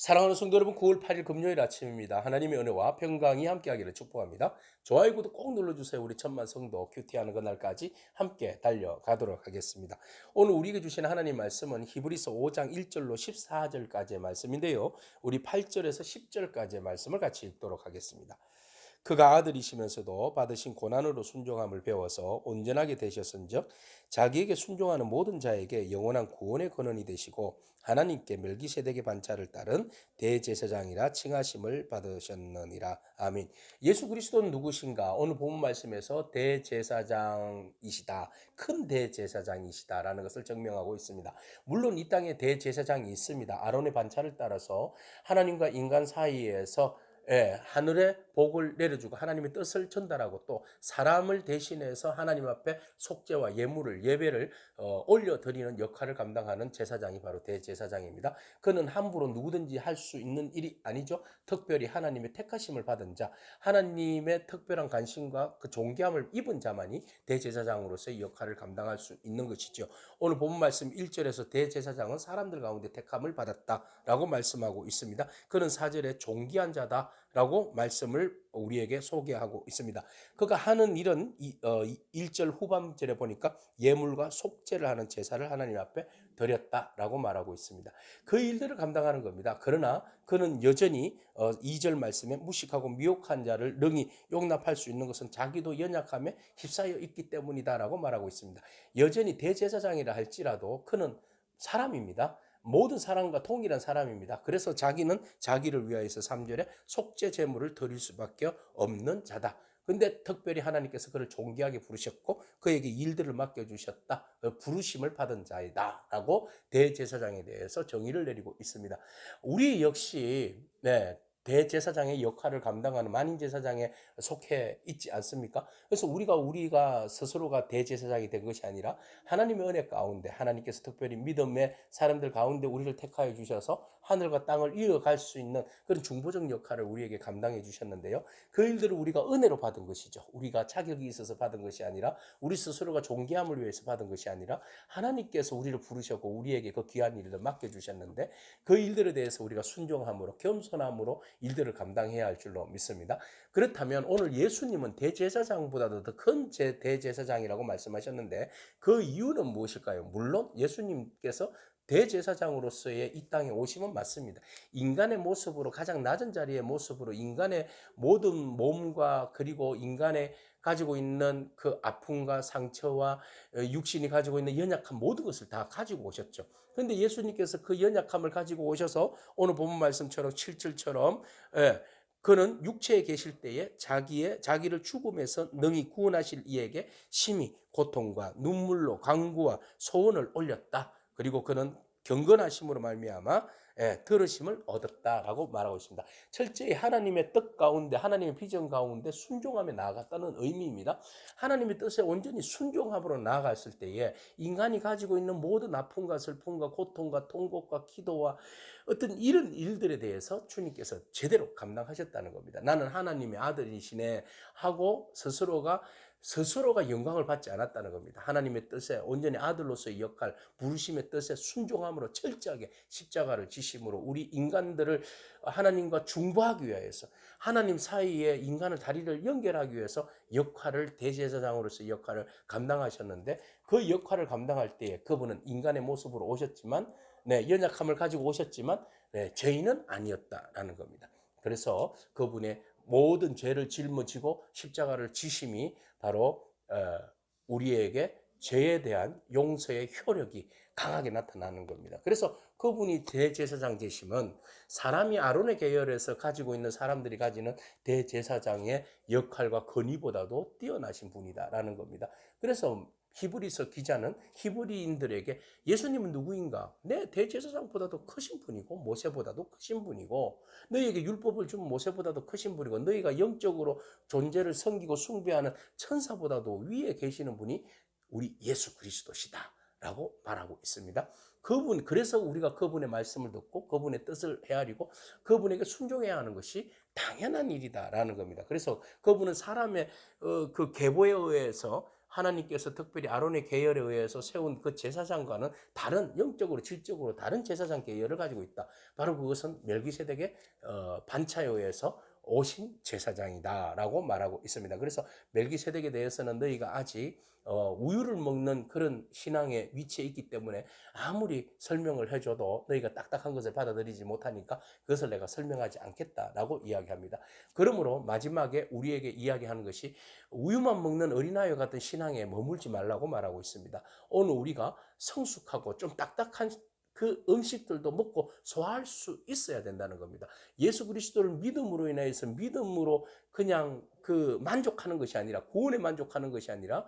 사랑하는 성도 여러분, 9월 8일 금요일 아침입니다. 하나님의 은혜와 평강이 함께하기를 축복합니다. 좋아요, 구독 꼭 눌러주세요. 우리 천만 성도 큐티하는 그날까지 함께 달려가도록 하겠습니다. 오늘 우리에게 주신 하나님 말씀은 히브리서 5장 1절로 14절까지의 말씀인데요. 우리 8절에서 10절까지의 말씀을 같이 읽도록 하겠습니다. 그가 아들이시면서도 받으신 고난으로 순종함을 배워서 온전하게 되셨은즉 자기에게 순종하는 모든 자에게 영원한 구원의 근원이 되시고 하나님께 멜기세덱의 반차를 따른 대제사장이라 칭하심을 받으셨느니라. 아멘. 예수 그리스도는 누구신가? 오늘 본문 말씀에서 대제사장이시다. 큰 대제사장이시다라는 것을 증명하고 있습니다. 물론 이 땅에 대제사장이 있습니다. 아론의 반차를 따라서 하나님과 인간 사이에서 하늘의 복을 내려주고 하나님의 뜻을 전달하고 또 사람을 대신해서 하나님 앞에 속죄와 예배를 올려드리는 역할을 감당하는 제사장이 바로 대제사장입니다. 그는 함부로 누구든지 할 수 있는 일이 아니죠. 특별히 하나님의 택하심을 받은 자, 하나님의 특별한 관심과 그 존귀함을 입은 자만이 대제사장으로서의 역할을 감당할 수 있는 것이죠. 오늘 본문 말씀 1절에서 대제사장은 사람들 가운데 택함을 받았다라고 말씀하고 있습니다. 그는 4절에 존귀한 자다라고 말씀을 우리에게 소개하고 있습니다. 그가 하는 일은 1절 후반절에 보니까 예물과 속죄를 하는 제사를 하나님 앞에 드렸다라고 말하고 있습니다. 그 일들을 감당하는 겁니다. 그러나 그는 여전히 2절 말씀에 무식하고 미혹한 자를 능히 용납할 수 있는 것은 자기도 연약함에 휩싸여 있기 때문이다라고 말하고 있습니다. 여전히 대제사장이라 할지라도 그는 사람입니다. 모든 사람과 동일한 사람입니다. 그래서 자기는 자기를 위하여서 3절에 속죄 제물을 드릴 수밖에 없는 자다. 근데 특별히 하나님께서 그를 존귀하게 부르셨고 그에게 일들을 맡겨주셨다. 부르심을 받은 자이다 라고 대제사장에 대해서 정의를 내리고 있습니다. 우리 역시 대제사장의 역할을 감당하는 만인제사장에 속해 있지 않습니까? 그래서 우리가 스스로가 대제사장이 된 것이 아니라 하나님의 은혜 가운데 하나님께서 특별히 믿음의 사람들 가운데 우리를 택하여 주셔서 하늘과 땅을 이어갈 수 있는 그런 중보적 역할을 우리에게 감당해 주셨는데요. 그 일들을 우리가 은혜로 받은 것이죠. 우리가 자격이 있어서 받은 것이 아니라 우리 스스로가 존귀함을 위해서 받은 것이 아니라 하나님께서 우리를 부르셨고 우리에게 그 귀한 일을 맡겨주셨는데 그 일들에 대해서 우리가 순종함으로 겸손함으로 일들을 감당해야 할 줄로 믿습니다. 그렇다면 오늘 예수님은 대제사장보다도 더 큰 대제사장이라고 말씀하셨는데 그 이유는 무엇일까요? 물론 예수님께서 대제사장으로서의 이 땅에 오심은 맞습니다. 인간의 모습으로 가장 낮은 자리의 모습으로 인간의 모든 몸과 그리고 인간의 가지고 있는 그 아픔과 상처와 육신이 가지고 있는 연약한 모든 것을 다 가지고 오셨죠. 그런데 예수님께서 그 연약함을 가지고 오셔서 오늘 본문 말씀처럼 7절처럼 그는 육체에 계실 때에 자기를 죽음에서 능히 구원하실 이에게 심히 고통과 눈물로 간구와 소원을 올렸다. 그리고 그는 경건하심으로 말미암아 들으심을 얻었다라고 말하고 있습니다. 철저히 하나님의 뜻 가운데 하나님의 비전 가운데 순종함에 나아갔다는 의미입니다. 하나님의 뜻에 온전히 순종함으로 나아갔을 때에 인간이 가지고 있는 모든 아픔과 슬픔과 고통과 통곡과 기도와 어떤 이런 일들에 대해서 주님께서 제대로 감당하셨다는 겁니다. 나는 하나님의 아들이시네 하고 스스로가 영광을 받지 않았다는 겁니다. 하나님의 뜻에 온전히 아들로서의 역할, 부르심의 뜻에 순종함으로 철저하게 십자가를 지심으로 우리 인간들을 하나님과 중보하기 위해서 하나님 사이에 인간을 다리를 연결하기 위해서 대제사장으로서의 역할을 감당하셨는데 그 역할을 감당할 때에 그분은 인간의 모습으로 오셨지만 연약함을 가지고 오셨지만 죄인은 아니었다라는 겁니다. 그래서 그분의 모든 죄를 짊어지고 십자가를 지심이 바로 우리에게 죄에 대한 용서의 효력이 강하게 나타나는 겁니다. 그래서 그분이 대제사장 되심은 사람이 아론의 계열에서 가지고 있는 사람들이 가지는 대제사장의 역할과 권위보다도 뛰어나신 분이다라는 겁니다. 그래서 히브리서 기자는 히브리인들에게 예수님은 누구인가? 내 대제사장보다도 크신 분이고 모세보다도 크신 분이고 너희에게 율법을 준 모세보다도 크신 분이고 너희가 영적으로 존재를 섬기고 숭배하는 천사보다도 위에 계시는 분이 우리 예수 그리스도시다 라고 말하고 있습니다. 그래서 우리가 그분의 말씀을 듣고 그분의 뜻을 헤아리고 그분에게 순종해야 하는 것이 당연한 일이다라는 겁니다. 그래서 그분은 사람의 그 계보에 의해서 하나님께서 특별히 아론의 계열에 의해서 세운 그 제사장과는 다른 영적으로 질적으로 다른 제사장 계열을 가지고 있다. 바로 그것은 멜기세덱의 반차에 의해서 오신 제사장이다라고 말하고 있습니다. 그래서 멜기세덱에 대해서는 너희가 아직 우유를 먹는 그런 신앙의 위치에 있기 때문에 아무리 설명을 해줘도 너희가 딱딱한 것을 받아들이지 못하니까 그것을 내가 설명하지 않겠다라고 이야기합니다. 그러므로 마지막에 우리에게 이야기하는 것이 우유만 먹는 어린아이와 같은 신앙에 머물지 말라고 말하고 있습니다. 오늘 우리가 성숙하고 좀 딱딱한 그 음식들도 먹고 소화할 수 있어야 된다는 겁니다. 예수 그리스도를 믿음으로 인해서 믿음으로 그냥 그 만족하는 것이 아니라 구원에 만족하는 것이 아니라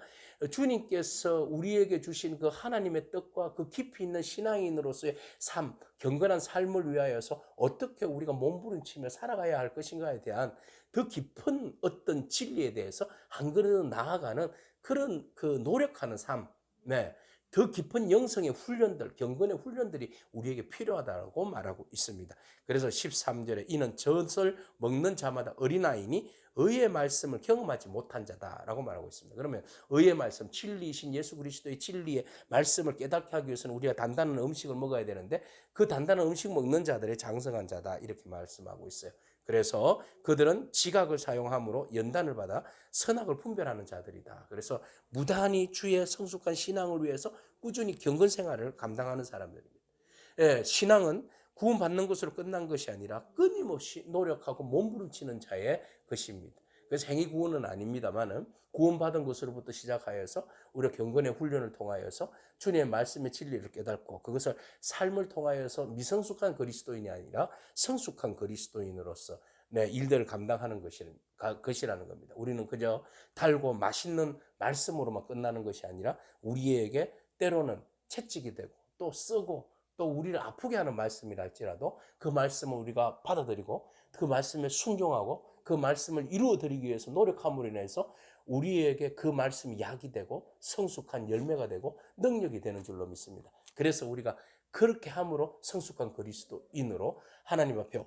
주님께서 우리에게 주신 그 하나님의 뜻과 그 깊이 있는 신앙인으로서의 삶, 경건한 삶을 위하여서 어떻게 우리가 몸부림치며 살아가야 할 것인가에 대한 더 깊은 어떤 진리에 대해서 한 걸음 나아가는 그런 그 노력하는 삶, 네. 더 깊은 영성의 훈련들, 경건의 훈련들이 우리에게 필요하다고 말하고 있습니다. 그래서 13절에 이는 젖을 먹는 자마다 어린아이니 의의 말씀을 경험하지 못한 자다라고 말하고 있습니다. 그러면 의의 말씀, 진리이신 예수 그리스도의 진리의 말씀을 깨닫게 하기 위해서는 우리가 단단한 음식을 먹어야 되는데 그 단단한 음식 먹는 자들의 장성한 자다 이렇게 말씀하고 있어요. 그래서 그들은 지각을 사용함으로 연단을 받아 선악을 분별하는 자들이다. 그래서 무단히 주의 성숙한 신앙을 위해서 꾸준히 경건 생활을 감당하는 사람들입니다. 예, 신앙은 구원받는 것으로 끝난 것이 아니라 끊임없이 노력하고 몸부림치는 자의 것입니다. 그래서 행위 구원은 아닙니다만은 구원받은 것으로부터 시작하여서 우리가 경건의 훈련을 통하여서 주님의 말씀의 진리를 깨닫고 그것을 삶을 통하여서 미성숙한 그리스도인이 아니라 성숙한 그리스도인으로서 일들을 감당하는 것이라는 겁니다. 우리는 그저 달고 맛있는 말씀으로만 끝나는 것이 아니라 우리에게 때로는 채찍이 되고 또 쓰고 또 우리를 아프게 하는 말씀이라 할지라도 그 말씀을 우리가 받아들이고 그 말씀에 순종하고 그 말씀을 이루어드리기 위해서 노력함으로 인해서 우리에게 그 말씀이 약이 되고 성숙한 열매가 되고 능력이 되는 줄로 믿습니다. 그래서 우리가 그렇게 함으로 성숙한 그리스도인으로 하나님 앞에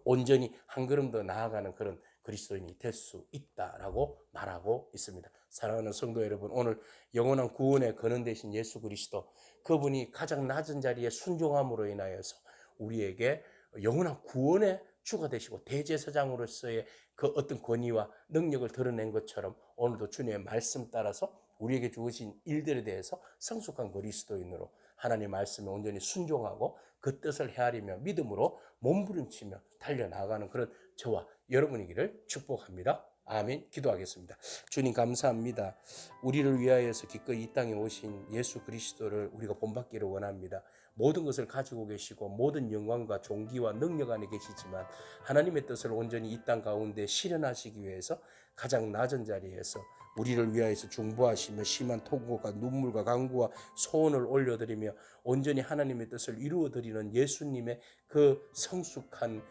온전히 한 걸음 더 나아가는 그런 그리스도인이 될 수 있다라고 말하고 있습니다. 사랑하는 성도 여러분, 오늘 영원한 구원의 근원 되신 예수 그리스도, 그분이 가장 낮은 자리에 순종함으로 인하여서 우리에게 영원한 구원의 주가 되시고 대제사장으로서의 그 어떤 권위와 능력을 드러낸 것처럼 오늘도 주님의 말씀 따라서 우리에게 주어진 일들에 대해서 성숙한 그리스도인으로 하나님의 말씀에 온전히 순종하고 그 뜻을 헤아리며 믿음으로 몸부림치며 달려나가는 그런 저와 여러분이기를 축복합니다. 아멘. 기도하겠습니다. 주님 감사합니다. 우리를 위하여서 기꺼이 이 땅에 오신 예수 그리스도를 우리가 본받기를 원합니다. 모든 것을 가지고 계시고 모든 영광과 존귀와 능력 안에 계시지만 하나님의 뜻을 온전히 이 땅 가운데 실현하시기 위해서 가장 낮은 자리에서 우리를 위하여서 중보하시며 심한 통고가 눈물과 간구와 소원을 올려드리며 온전히 하나님의 뜻을 이루어드리는 예수님의 그 성숙한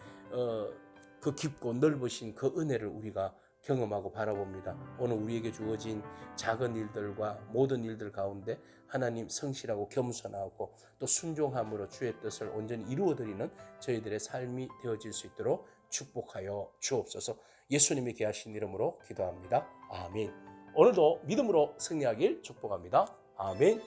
그 깊고 넓으신 그 은혜를 우리가 경험하고 바라봅니다. 오늘 우리에게 주어진 작은 일들과 모든 일들 가운데 하나님 성실하고 겸손하고 또 순종함으로 주의 뜻을 온전히 이루어드리는 저희들의 삶이 되어질 수 있도록 축복하여 주옵소서. 예수님이 귀하신 이름으로 기도합니다. 아멘. 오늘도 믿음으로 승리하길 축복합니다. 아멘.